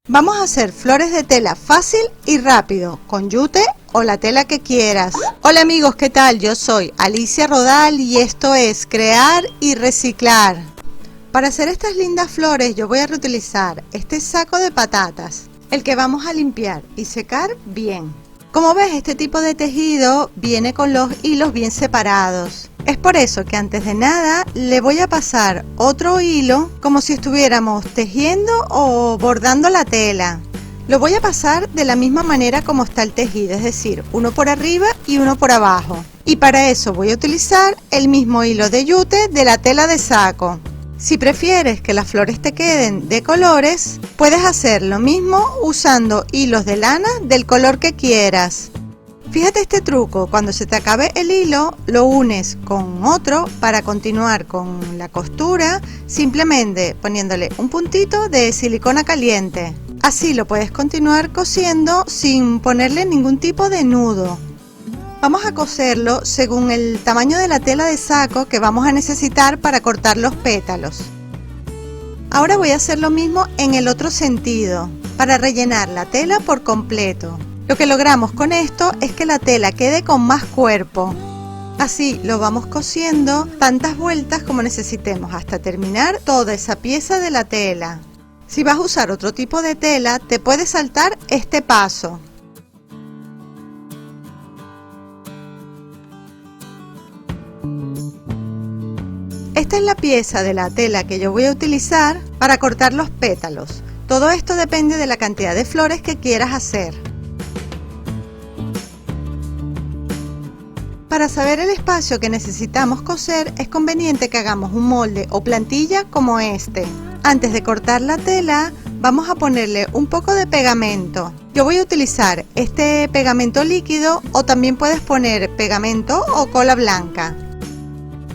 Vamos a hacer flores de tela fácil y rápido, con yute o la tela que quieras. Hola amigos, ¿qué tal? Yo soy Alicia Rodal y esto es Crear y Reciclar. Para hacer estas lindas flores yo voy a reutilizar este saco de patatas, el que vamos a limpiar y secar bien. Como ves, este tipo de tejido viene con los hilos bien separados. Es por eso que antes de nada le voy a pasar otro hilo como si estuviéramos tejiendo o bordando la tela. Lo voy a pasar de la misma manera como está el tejido, es decir, uno por arriba y uno por abajo. Y para eso voy a utilizar el mismo hilo de yute de la tela de saco. Si prefieres que las flores te queden de colores, puedes hacer lo mismo usando hilos de lana del color que quieras. Fíjate este truco, cuando se te acabe el hilo, lo unes con otro para continuar con la costura, simplemente poniéndole un puntito de silicona caliente. Así lo puedes continuar cosiendo sin ponerle ningún tipo de nudo. Vamos a coserlo según el tamaño de la tela de saco que vamos a necesitar para cortar los pétalos. Ahora voy a hacer lo mismo en el otro sentido, para rellenar la tela por completo. Lo que logramos con esto es que la tela quede con más cuerpo. Así lo vamos cosiendo tantas vueltas como necesitemos hasta terminar toda esa pieza de la tela. Si vas a usar otro tipo de tela, te puedes saltar este paso. Esta es la pieza de la tela que yo voy a utilizar para cortar los pétalos. Todo esto depende de la cantidad de flores que quieras hacer. Para saber el espacio que necesitamos coser, es conveniente que hagamos un molde o plantilla como este. Antes de cortar la tela, vamos a ponerle un poco de pegamento. Yo voy a utilizar este pegamento líquido o también puedes poner pegamento o cola blanca.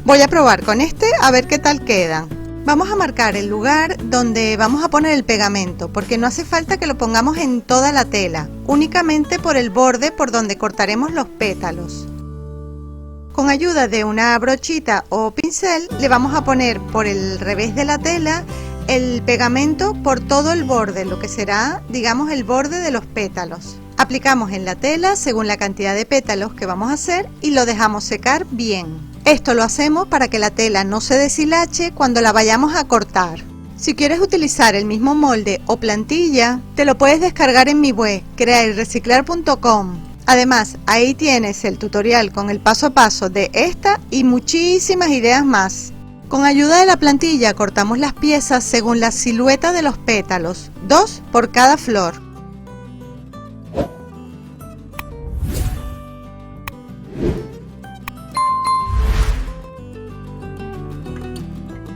Voy a probar con este a ver qué tal quedan. Vamos a marcar el lugar donde vamos a poner el pegamento, porque no hace falta que lo pongamos en toda la tela, únicamente por el borde por donde cortaremos los pétalos. Con ayuda de una brochita o pincel le vamos a poner por el revés de la tela el pegamento por todo el borde, lo que será, digamos, el borde de los pétalos. Aplicamos en la tela según la cantidad de pétalos que vamos a hacer y lo dejamos secar bien. Esto lo hacemos para que la tela no se deshilache cuando la vayamos a cortar. Si quieres utilizar el mismo molde o plantilla, te lo puedes descargar en mi web, crearyreciclar.com. Además, ahí tienes el tutorial con el paso a paso de esta y muchísimas ideas más. Con ayuda de la plantilla cortamos las piezas según la silueta de los pétalos, 2 por cada flor.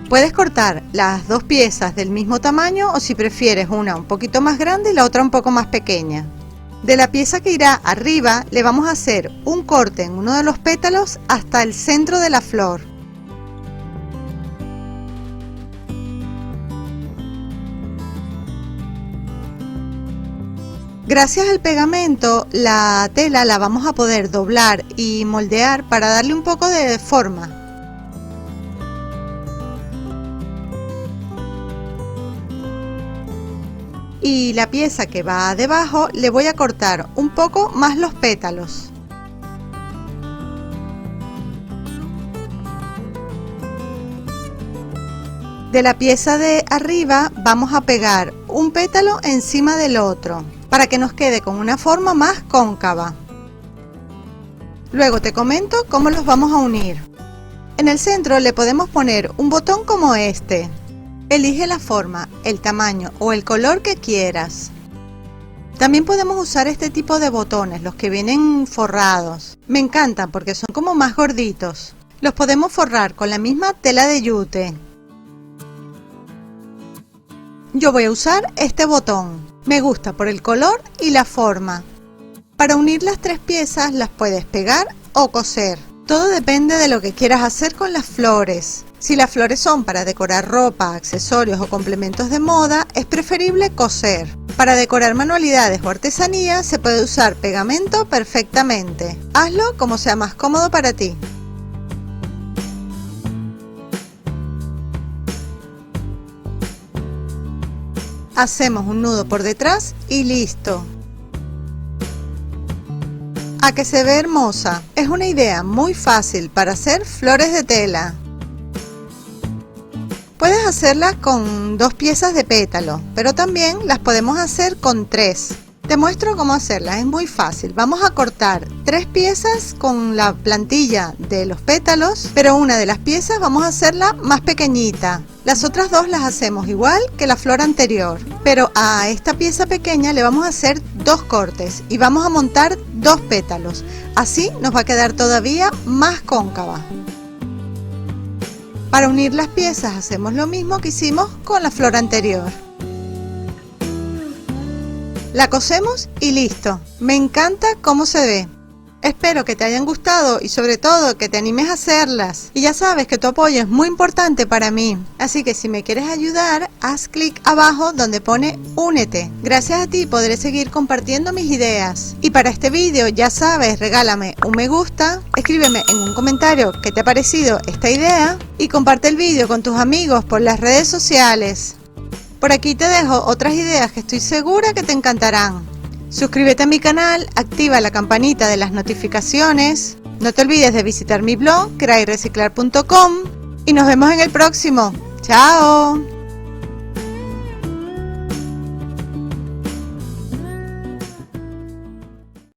Puedes cortar las dos piezas del mismo tamaño o si prefieres una un poquito más grande y la otra un poco más pequeña. De la pieza que irá arriba le vamos a hacer un corte en uno de los pétalos hasta el centro de la flor. Gracias al pegamento, la tela la vamos a poder doblar y moldear para darle un poco de forma. Y la pieza que va debajo le voy a cortar un poco más los pétalos. De la pieza de arriba vamos a pegar un pétalo encima del otro para que nos quede con una forma más cóncava. Luego te comento cómo los vamos a unir. En el centro le podemos poner un botón como este. Elige la forma, el tamaño o el color que quieras. También podemos usar este tipo de botones, los que vienen forrados. Me encantan porque son como más gorditos. Los podemos forrar con la misma tela de yute. Yo voy a usar este botón. Me gusta por el color y la forma. Para unir las tres piezas las puedes pegar o coser. Todo depende de lo que quieras hacer con las flores. Si las flores son para decorar ropa, accesorios o complementos de moda, es preferible coser. Para decorar manualidades o artesanías se puede usar pegamento perfectamente. Hazlo como sea más cómodo para ti. hacemos un nudo por detrás y listo. ¿A que se ve hermosa? Es una idea muy fácil para hacer flores de tela. Puedes hacerlas con 2 piezas de pétalo, pero también las podemos hacer con 3. Te muestro cómo hacerlas, es muy fácil. Vamos a cortar 3 piezas con la plantilla de los pétalos, pero una de las piezas vamos a hacerla más pequeñita. Las otras 2 las hacemos igual que la flor anterior, pero a esta pieza pequeña le vamos a hacer 2 cortes y vamos a montar 2 pétalos. Así nos va a quedar todavía más cóncava. Para unir las piezas hacemos lo mismo que hicimos con la flor anterior. La cosemos y listo. Me encanta cómo se ve. Espero que te hayan gustado y sobre todo que te animes a hacerlas. Y ya sabes que tu apoyo es muy importante para mí. Así que si me quieres ayudar, haz clic abajo donde pone Únete. Gracias a ti podré seguir compartiendo mis ideas. Y para este vídeo, ya sabes, regálame un me gusta, escríbeme en un comentario qué te ha parecido esta idea y comparte el vídeo con tus amigos por las redes sociales. Por aquí te dejo otras ideas que estoy segura que te encantarán. Suscríbete a mi canal, activa la campanita de las notificaciones. No te olvides de visitar mi blog creayrreciclar.com y nos vemos en el próximo. ¡Chao!